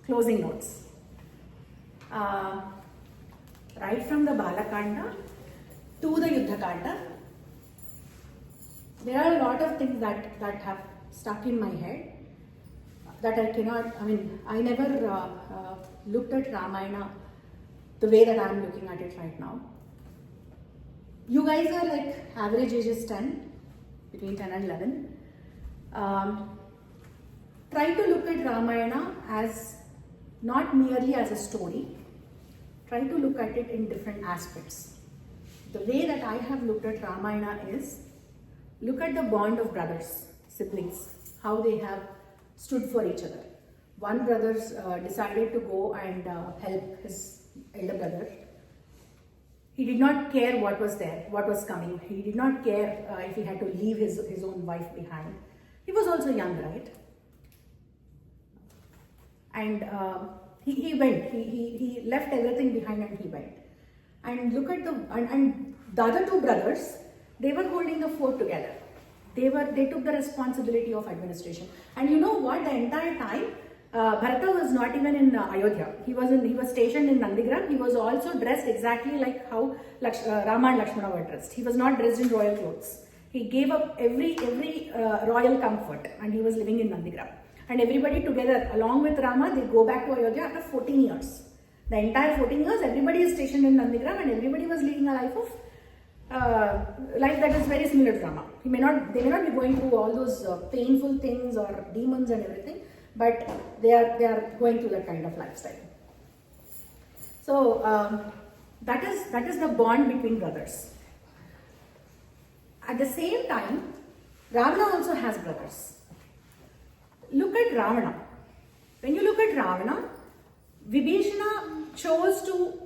closing notes. Right from the Balakanda to the Yuddhakanda, there are a lot of things that have stuck in my head that I cannot, I never looked at Ramayana the way that I am looking at it right now. You guys are like average age is 10, between 10 and 11. Try to look at Ramayana as not merely as a story. Try to look at it in different aspects. The way that I have looked at Ramayana is, look at the bond of brothers, siblings, how they have stood for each other. One brother decided to go and help his elder brother. He did not care what was there, what was coming. He did not care if he had to leave his own wife behind. He was also young, right? And he went. He left everything behind and he went. And look at the other two brothers. They were holding the fort together. They took the responsibility of administration. And you know what? The entire time, Bharata was not even in Ayodhya. He was stationed in Nandigram. He was also dressed exactly like how Rama and Lakshmana were dressed. He was not dressed in royal clothes. He gave up every royal comfort, and he was living in Nandigram. And everybody together, along with Rama, they go back to Ayodhya after 14 years. The entire 14 years, everybody is stationed in Nandigram, and everybody was leading a life that is very similar to Rama. They may not be going through all those painful things or demons and everything, but they are going through that kind of lifestyle. So that is the bond between brothers. At the same time, Ravana also has brothers. Look at Ravana. When you look at Ravana, Vibhishana chose to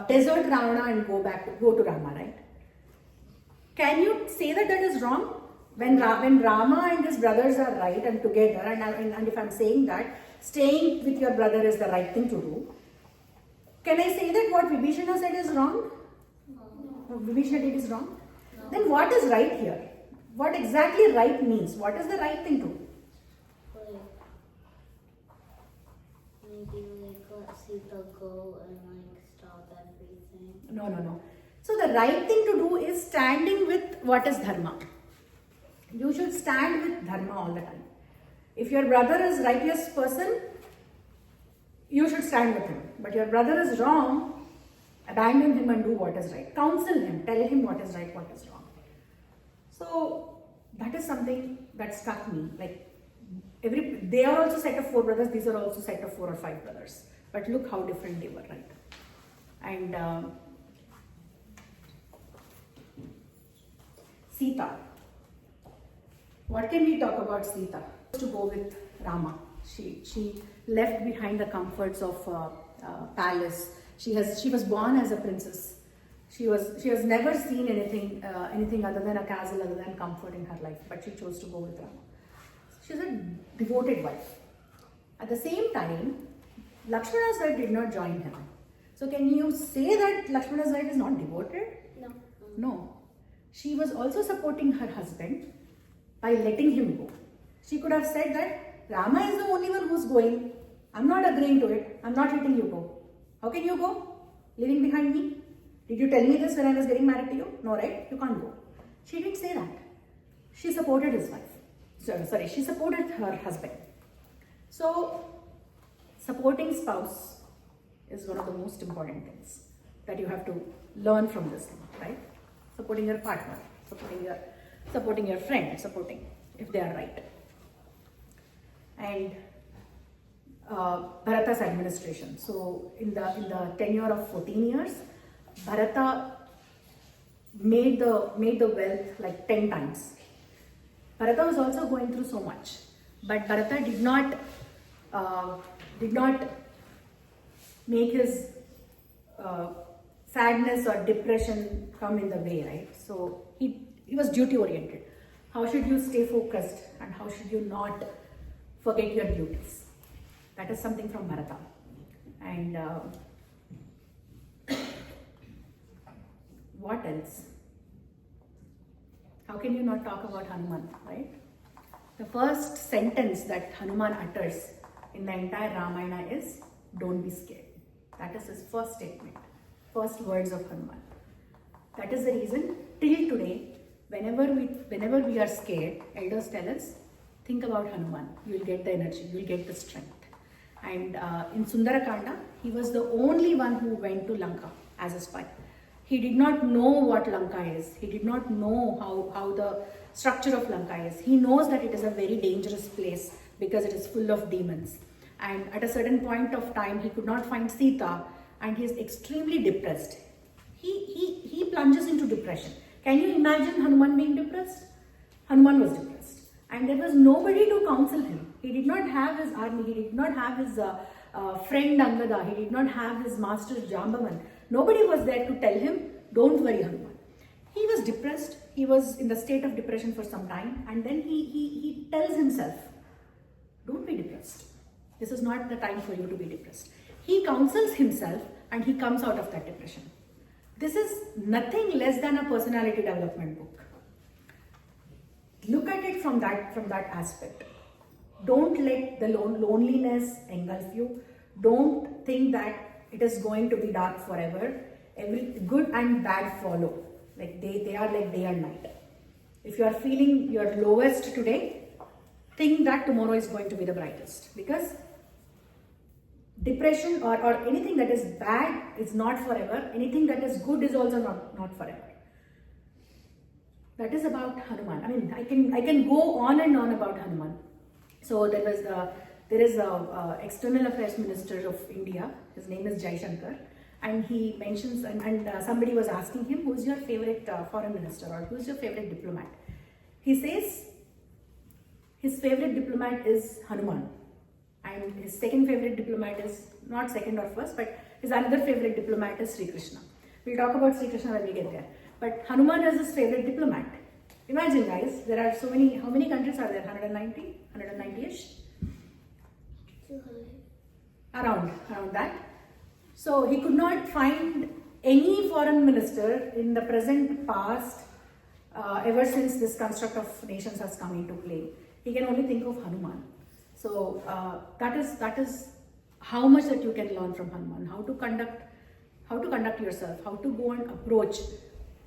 desert Ravana and go to Rama, right? Can you say that is wrong? When Rama and his brothers are right and together, and if I'm saying that staying with your brother is the right thing to do, can I say that what Vibhishana said is wrong? No. Vibhishana did is wrong? No. Then what is right here? What exactly right means? What is the right thing to do? Maybe let Sita go and stop everything. No. So the right thing to do is standing with what is dharma. You should stand with dharma all the time. If your brother is righteous person, you should stand with him. But your brother is wrong, abandon him and do what is right. Counsel him, tell him what is right, what is wrong. So that is something that struck me. Like they are also set of 4 brothers, these are also set of 4 or 5 brothers. But look how different they were, right? And Sita. What can we talk about Sita? To go with Rama. She left behind the comforts of palace. She was born as a princess. She has never seen anything other than a castle, other than comfort in her life. But she chose to go with Rama. She's a devoted wife. At the same time, Lakshmana's wife did not join him. So can you say that Lakshmana's wife is not devoted? No. No. She was also supporting her husband by letting him go. She could have said that Rama is the only one who's going. I'm not agreeing to it. I'm not letting you go. How can you go? Leaving behind me? Did you tell me this when I was getting married to you? No, right? You can't go. She didn't say that. She supported his wife. She supported her husband. So, supporting spouse is one of the most important things that you have to learn from this thing, right? Supporting your partner, supporting your friend, if they are right. And Bharata's administration. So in the tenure of 14 years, Bharata made the wealth like 10 times. Bharata was also going through so much, but Bharata did not make his sadness or depression come in the way, right? So he was duty oriented. How should you stay focused and how should you not forget your duties? That is something from Bharata. And what else? How can you not talk about Hanuman, right? The first sentence that Hanuman utters in the entire Ramayana is, don't be scared. That is his first statement, first words of Hanuman. That is the reason till today, whenever we are scared, elders tell us, think about Hanuman. You will get the energy, you will get the strength. And in Sundarakanda, he was the only one who went to Lanka as a spy. He did not know what Lanka is. He did not know how the structure of Lanka is. He knows that it is a very dangerous place because it is full of demons. And at a certain point of time, he could not find Sita and he is extremely depressed. He plunges into depression. Can you imagine Hanuman being depressed? Hanuman was depressed. And there was nobody to counsel him. He did not have his army. He did not have his friend Angada. He did not have his master Jambavan. Nobody was there to tell him, don't worry Hanuman. He was depressed. He was in the state of depression for some time. And then he tells himself, don't be depressed. This is not the time for you to be depressed. He counsels himself and he comes out of that depression. This is nothing less than a personality development book. Look at it from that aspect. Don't let the loneliness engulf you. Don't think that it is going to be dark forever. Every good and bad follow. Like they are like day and night. If you are feeling your lowest today, think that tomorrow is going to be the brightest. Because depression or anything that is bad is not forever. Anything that is good is also not forever. That is about Hanuman. I mean, I can go on and on about Hanuman. So there is a external affairs minister of India. His name is Jaishankar, and he mentions and somebody was asking him, who's your favorite foreign minister or who's your favorite diplomat? He says his favorite diplomat is Hanuman, and his second favorite diplomat is not second or first, but his another favorite diplomat is Sri Krishna. We'll talk about Sri Krishna when we get there. But Hanuman is his favorite diplomat. Imagine guys, there are so many, how many countries are there? 190? 190-ish? 200. Around that. So he could not find any foreign minister in the present past ever since this construct of nations has come into play. He can only think of Hanuman. So that is how much that you can learn from Hanuman. How to conduct yourself, how to go and approach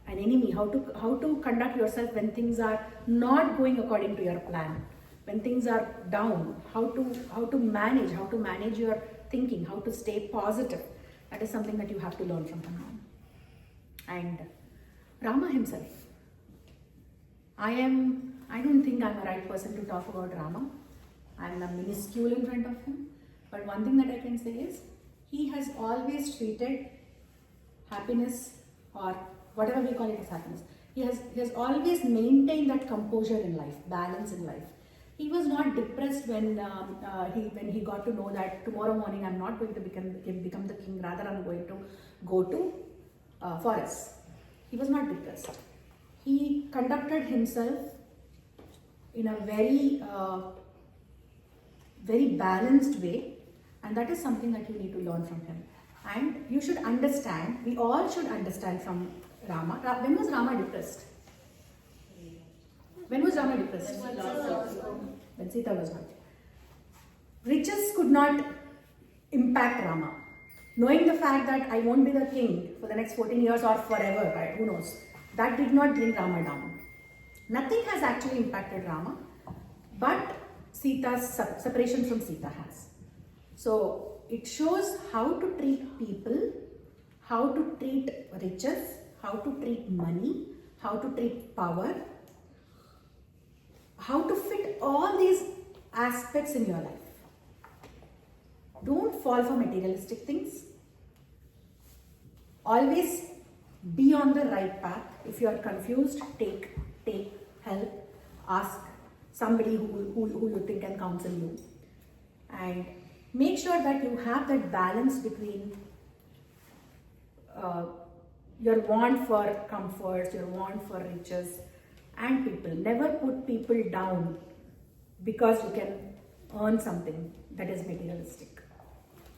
an enemy, how to conduct yourself when things are not going according to your plan, when things are down, how to manage your thinking, how to stay positive. That is something that you have to learn from Hanuman. And Rama himself. I don't think I'm a right person to talk about Rama. I'm a minuscule in front of him. But one thing that I can say is, he has always treated happiness, or whatever we call it as happiness. He has always maintained that composure in life, balance in life. He was not depressed when he got to know that tomorrow morning I'm not going to become the king, rather I'm going to go to forest. He was not depressed. He conducted himself in a very balanced way, and that is something that you need to learn from him. And you should understand, we all should understand from Rama. When was Rama depressed? When was Rama depressed? When Sita was not. Riches could not impact Rama. Knowing the fact that I won't be the king for the next 14 years or forever, right? Who knows? That did not bring Rama down. Nothing has actually impacted Rama, but Sita's separation from Sita has. So it shows how to treat people, how to treat riches, how to treat money, how to treat power, how to fit all these aspects in your life. Don't fall for materialistic things. Always be on the right path. If you are confused, take help, ask somebody who you think can counsel you. And make sure that you have that balance between your want for comforts, your want for riches, and people. Never put people down because you can earn something that is materialistic.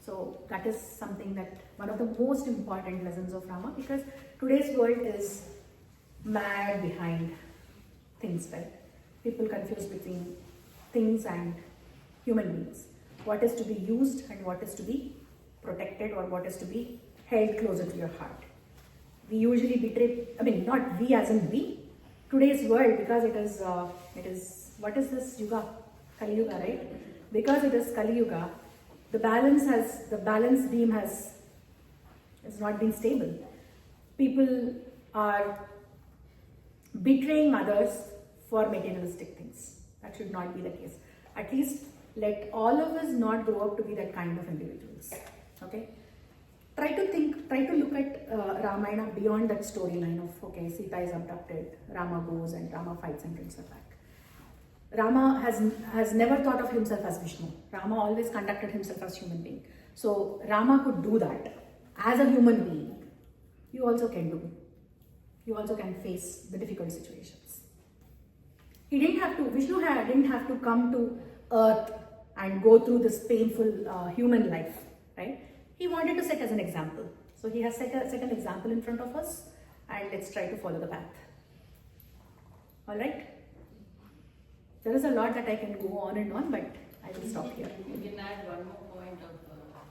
So that is something that one of the most important lessons of Rama, because today's world is mad behind things, right? People confuse between things and human beings. what is to be used and what is to be protected or what is to be held closer to your heart. We usually betray, I mean, not we as in we, today's world, because it is, what is this yuga? Kali Yuga, right? Because it is Kali Yuga, the balance beam has not been stable. People are betraying others for materialistic things. That should not be the case. At least let all of us not grow up to be that kind of individuals. Okay? Try to look at Ramayana beyond that storyline of, okay, Sita is abducted, Rama goes and Rama fights and brings her back. Rama has never thought of himself as Vishnu. Rama always conducted himself as human being. So Rama could do that as a human being. You also can do. You also can face the difficult situations. He didn't have to, Vishnu didn't have to come to earth and go through this painful human life, right? He wanted to set as an example. So he has set an example in front of us, and let's try to follow the path. Alright? There is a lot that I can go on and on, but I will stop here. You can add one more point of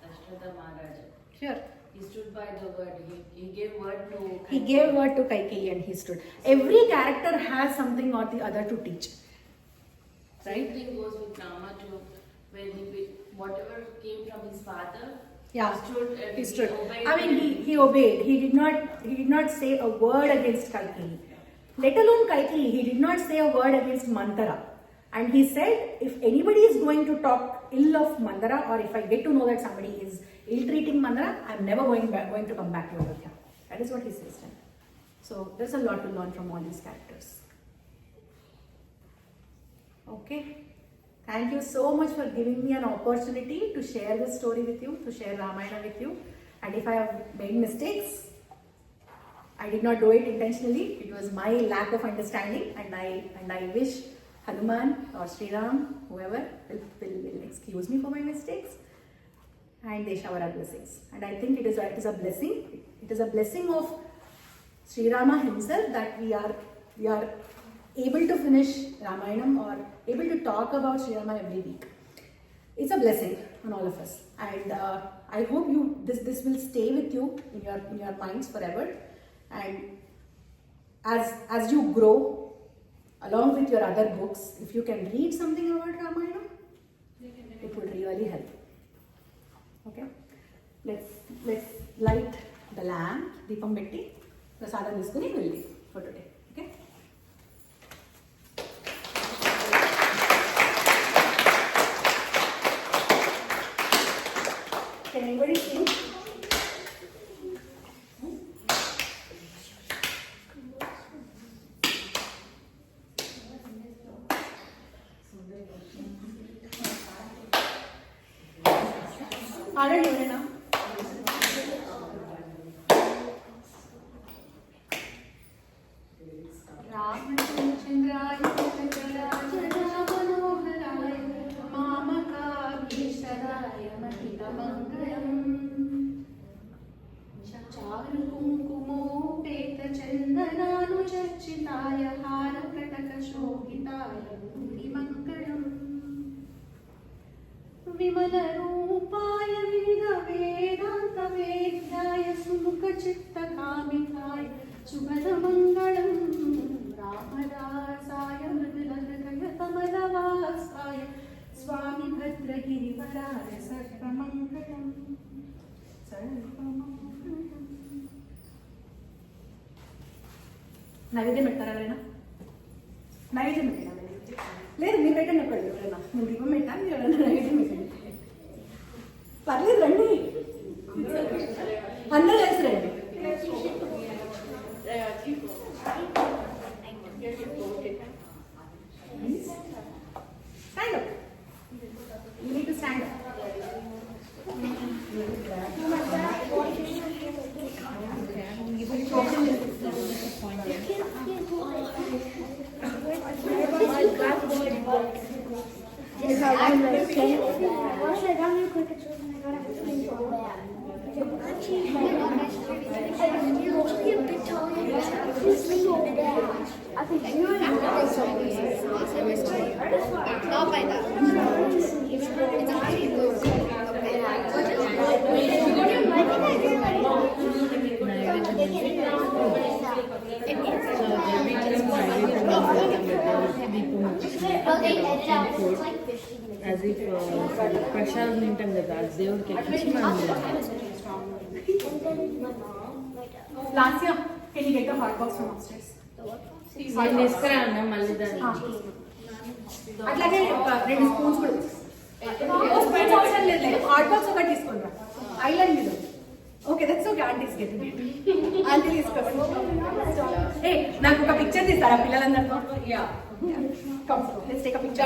Dasharatha Maharaj. Sure. He stood by the word. He gave word to. He gave word to Kaikeyi and he stood. Every character has something or the other to teach. Same thing goes with Rama too. When whatever came from his father. Yeah, He stood. Obeyed. I mean, he obeyed. He did not say a word against Kaikeyi. Let alone Kaikeyi, he did not say a word against Mantara. And he said, if anybody is going to talk ill of Mandara, or if I get to know that somebody is ill-treating Mandara, I'm never going to come back to Ayodhya. That is what he says. Right? So there's a lot to learn from all these characters. Okay. Thank you so much for giving me an opportunity to share this story with you, to share Ramayana with you. And if I have made mistakes, I did not do it intentionally. It was my lack of understanding, and I wish Hanuman or Sri Ram, whoever, will excuse me for my mistakes, and they shower our blessings. And I think it is a blessing. It is a blessing of Sri Rama himself that we are able to finish Ramayanam or able to talk about Sri Rama every week. It's a blessing on all of us, and I hope this will stay with you in your minds forever. And as you grow, along with your other books, if you can read something about Ramayana, it would really help. Okay? Let's light the lamp, Deepam Betti, Prasadam Iskuni will leave for today. Okay? Can anybody sing? Already, Lorena. चर्चिताय हारकटकशोभिताय भूरिमङ्गलम् विमलरूपाय विविधवेदान्तवेद्याय सुमुखचित्तकामिताय सुभदमङ्गलम् रामदासाय मृदुलहृदयकमलवासाय स्वामी भद्रगिरिवराय सर्वमङ्गलम् నైవేద్యం పెట్టారా ఎవరైనా? నైవేద్యం పెట్టినా లేదు, మీరు పెట్టండి ఎప్పుడు ఎవరైనా. నేను దీపం పెట్టాను, మీరు ఎవరైనా నైవేద్యం పెట్టండి. పర్లేదు, రండి, అందరూ కలిసి రండి. Stand up. You need to stand up. Yes, I'm like, why should I down real quick and I gotta have to go back. You'll be a bit taller. Please leave it there. I think you're I'll find out. As if prashad తింటాం కదా దేవుడికి ఎక్కించి మనం Lasya, can you get the hot box from upstairs? నేను తీసుకురా అన్న మళ్ళీ దాన్ని అట్లాగే 2 స్పూన్స్ కూడా స్పూన్స్ అవసరం లేదు హాట్ బాక్స్ ఒకటి తీసుకుంటా ఐలాండ్ మీద okay that's okay aunties get aunty తీసుకోండి ఏ నాకు ఒక పిక్చర్ తీస్తారా పిల్లలందరితో yeah come let's take a picture